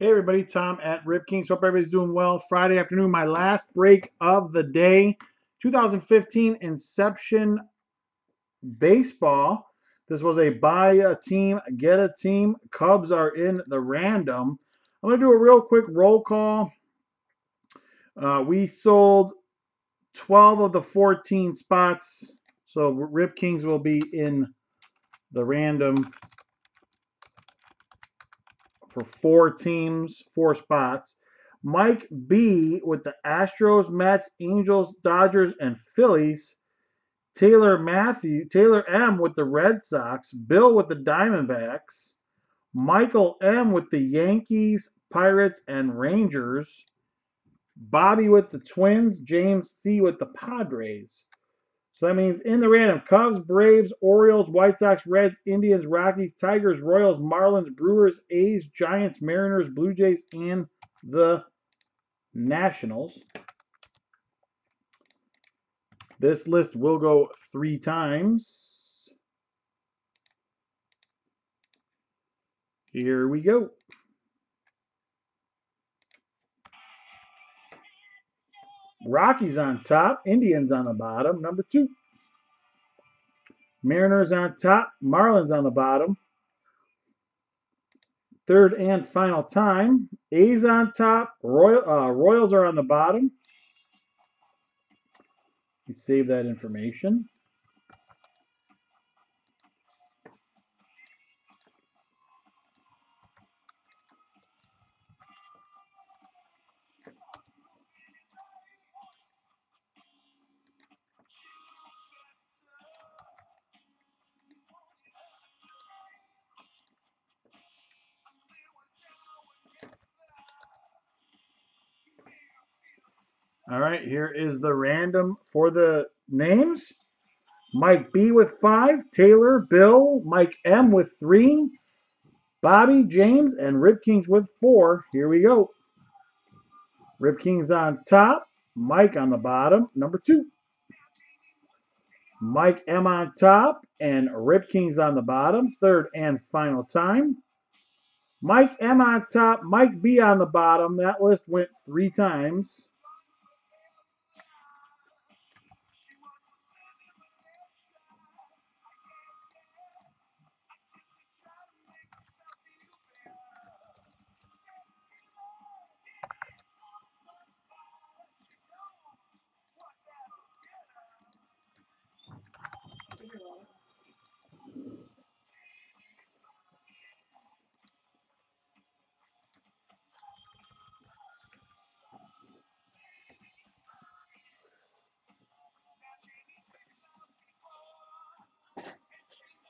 Hey everybody, Tom at Rip Kings. Hope everybody's doing well. Friday afternoon, my last break of the day. 2015 Inception Baseball. This was a buy a team, get a team. Cubs are in the random. I'm going to do a real quick roll call. We sold 12 of the 14 spots. So Rip Kings will be in the random for 4 teams, 4 spots. Mike B with the Astros, Mets, Angels, Dodgers, and Phillies. Taylor M with the Red Sox. Bill with the Diamondbacks. Michael M with the Yankees, Pirates, and Rangers. Bobby with the Twins. James C with the Padres. So that means in the random, Cubs, Braves, Orioles, White Sox, Reds, Indians, Rockies, Tigers, Royals, Marlins, Brewers, A's, Giants, Mariners, Blue Jays, and the Nationals. This list will go 3 times. Here we go. Rockies on top, Indians on the bottom, number 2. Mariners on top, Marlins on the bottom. Third and final time. A's on top, Royals are on the bottom. You save that information. All right, here is the random for the names. Mike B with 5, Taylor, Bill, Mike M with 3, Bobby, James, and Rip Kings with 4. Here we go. Rip Kings on top, Mike on the bottom, number 2. Mike M on top, and Rip Kings on the bottom, third and final time. Mike M on top, Mike B on the bottom. That list went 3 times.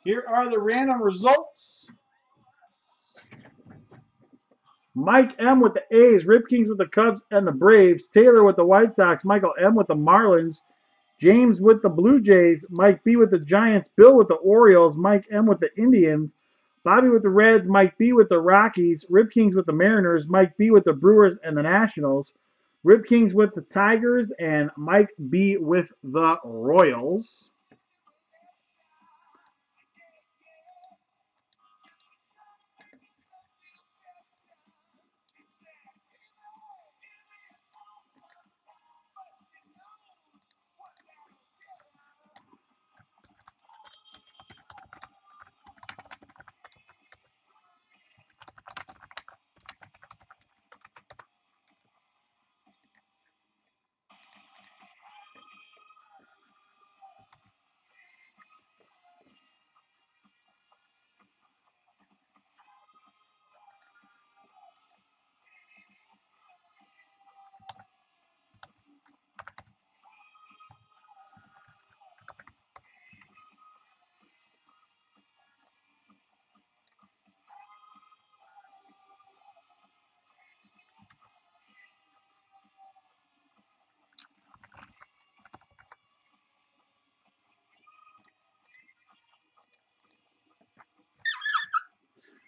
Here are the random results. Mike M with the A's, Rip Kings with the Cubs and the Braves, Taylor with the White Sox, Michael M with the Marlins, James with the Blue Jays, Mike B with the Giants, Bill with the Orioles, Mike M with the Indians, Bobby with the Reds, Mike B with the Rockies, Rip Kings with the Mariners, Mike B with the Brewers and the Nationals, Rip Kings with the Tigers, and Mike B with the Royals.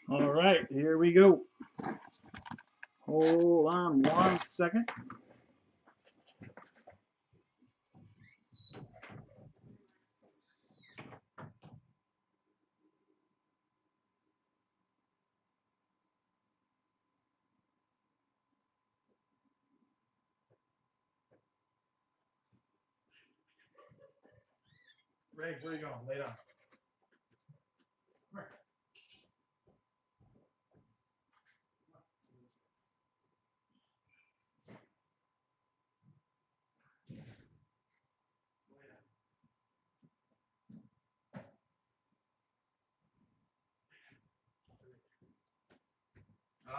All right, here we go. Hold on 1 second. Ray, where are you going? Lay down. Come here.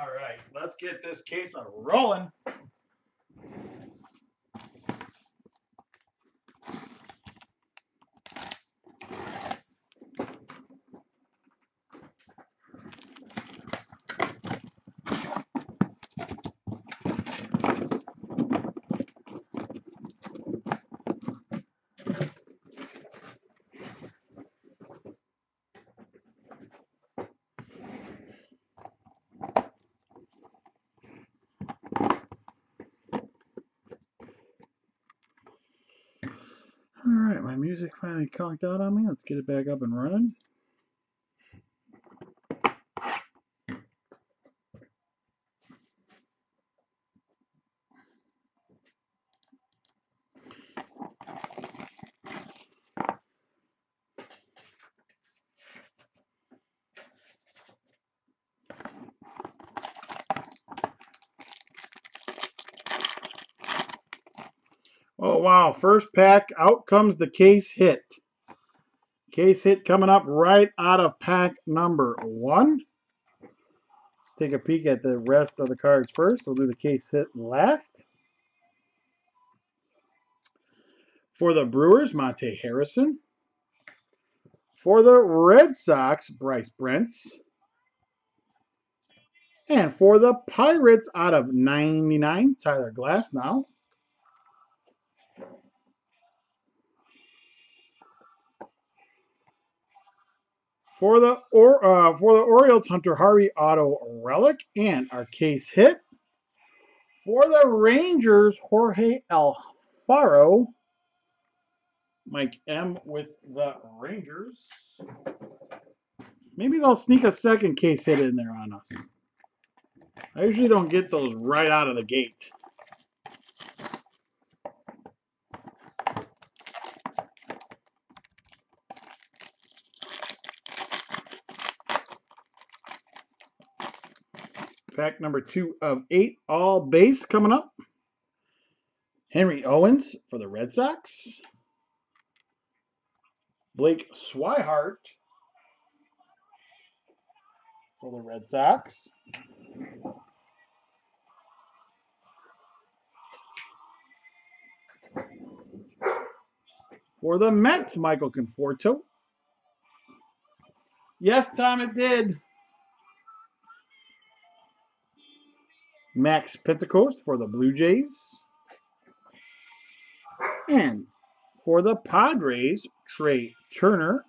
All right, let's get this case rolling. All right, my music finally conked out on me. Let's get it back up and running. Oh, wow. First pack, out comes the case hit. Case hit coming up right out of pack number 1. Let's take a peek at the rest of the cards first. We'll do the case hit last. For the Brewers, Monte Harrison. For the Red Sox, Bryce Brents. And for the Pirates, out of 99, Tyler Glasnow. For the Orioles, Hunter Harvey auto relic, and our case hit. For the Rangers, Jorge Alfaro. Mike M with the Rangers. Maybe they'll sneak a second case hit in there on us. I usually don't get those right out of the gate. Pack number 2 of 8, all base coming up. Henry Owens for the Red Sox. Blake Swihart for the Red Sox. For the Mets, Michael Conforto. Yes, Tom, it did. Max Pentecost for the Blue Jays. And for the Padres, Trey Turner.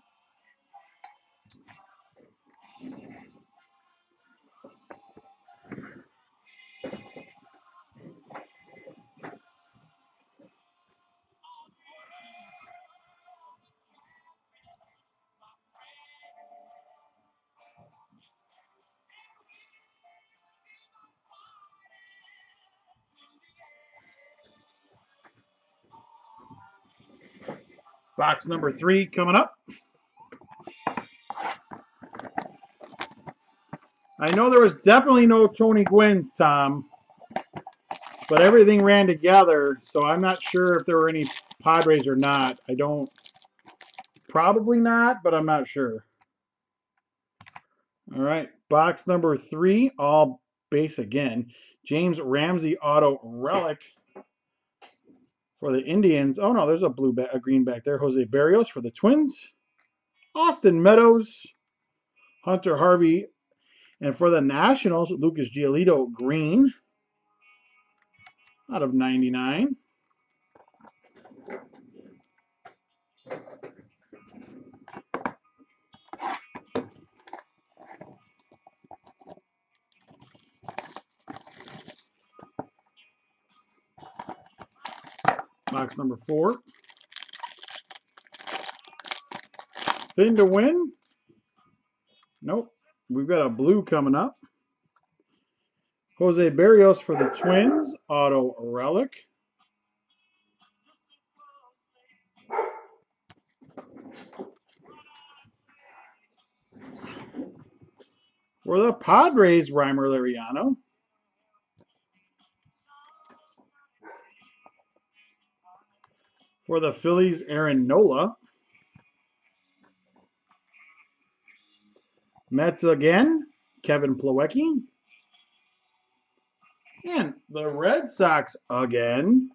Box number 3 coming up. I know there was definitely no Tony Gwynn's, Tom, but everything ran together, so I'm not sure if there were any Padres or not. I don't, probably not, but I'm not sure. All right, box number 3, all base again. James Ramsey auto relic for the Indians. Oh no, there's a green back there. Jose Barrios for the Twins. Austin Meadows, Hunter Harvey, and for the Nationals, Lucas Giolito green out of 99. Box number 4. Spin to win. Nope. We've got a blue coming up. Jose Barrios for the Twins. Auto relic. For the Padres, Reimer Liriano. For the Phillies, Aaron Nola. Mets again, Kevin Plawecki. And the Red Sox again,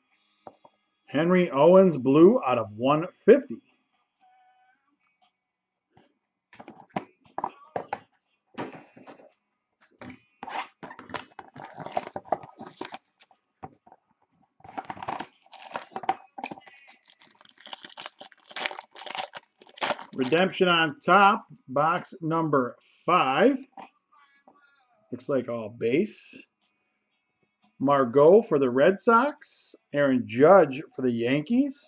Henry Owens blue out of 150. Redemption on top, box number 5. Looks like all base. Margot for the Red Sox. Aaron Judge for the Yankees.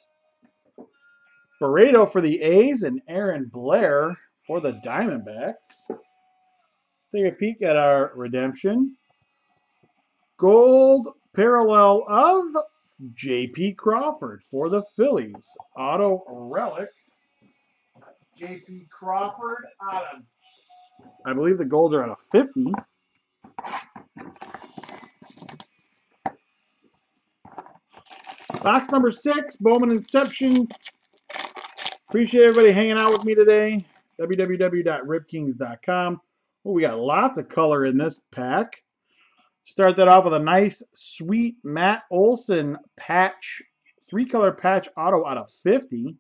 Barreto for the A's and Aaron Blair for the Diamondbacks. Let's take a peek at our redemption. Gold parallel of J.P. Crawford for the Phillies. Auto relic. J.P. Crawford out of, I believe the golds are out of 50. Box number 6, Bowman Inception. Appreciate everybody hanging out with me today. www.ripkings.com. Oh, we got lots of color in this pack. Start that off with a nice, sweet Matt Olson patch. 3-color patch auto out of 50.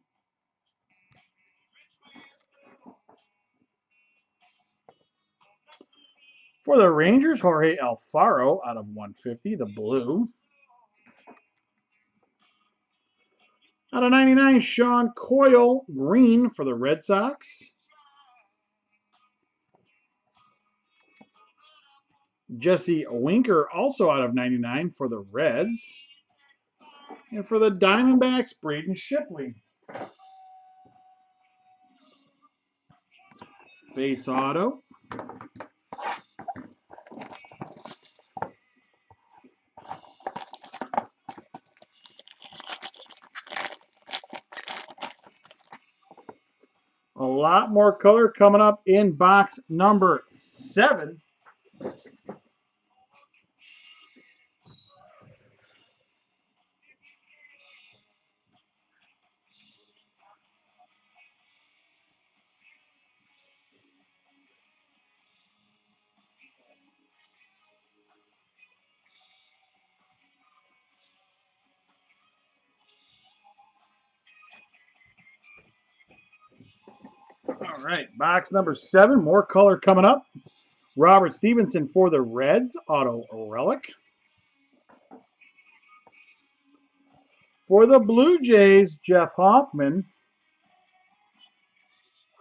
For the Rangers, Jorge Alfaro out of 150, the blue. Out of 99, Sean Coyle, green for the Red Sox. Jesse Winker, also out of 99 for the Reds. And for the Diamondbacks, Braden Shipley. Base auto. A lot more color coming up in box number 7. All right, box number 7, more color coming up. Robert Stevenson for the Reds, auto relic. For the Blue Jays, Jeff Hoffman,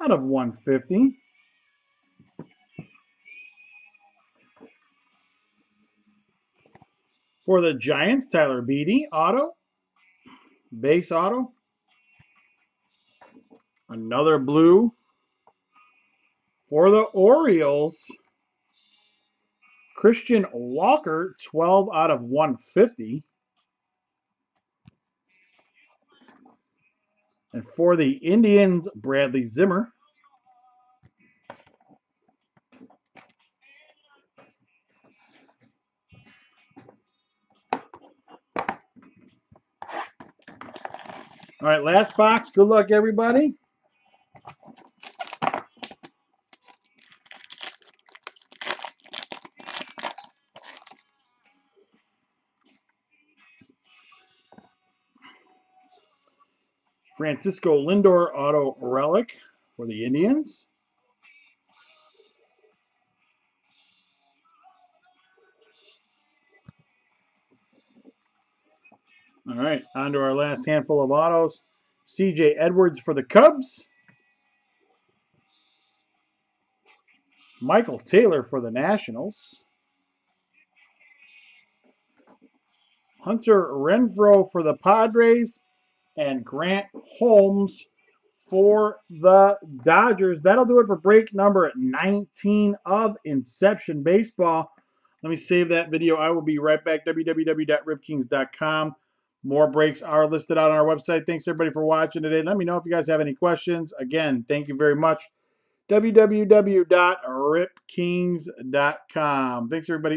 out of 150. For the Giants, Tyler Beede, auto. Base auto. Another blue. For the Orioles, Christian Walker, 12 out of 150. And for the Indians, Bradley Zimmer. All right, last box. Good luck, everybody. Francisco Lindor auto relic for the Indians. All right, on to our last handful of autos. C.J. Edwards for the Cubs. Michael Taylor for the Nationals. Hunter Renfroe for the Padres. And Grant Holmes for the Dodgers. That'll do it for break number 19 of Inception Baseball. Let me save that video. I will be right back. www.ripkings.com. More breaks are listed on our website. Thanks, everybody, for watching today. Let me know if you guys have any questions. Again, thank you very much. www.ripkings.com. Thanks, everybody.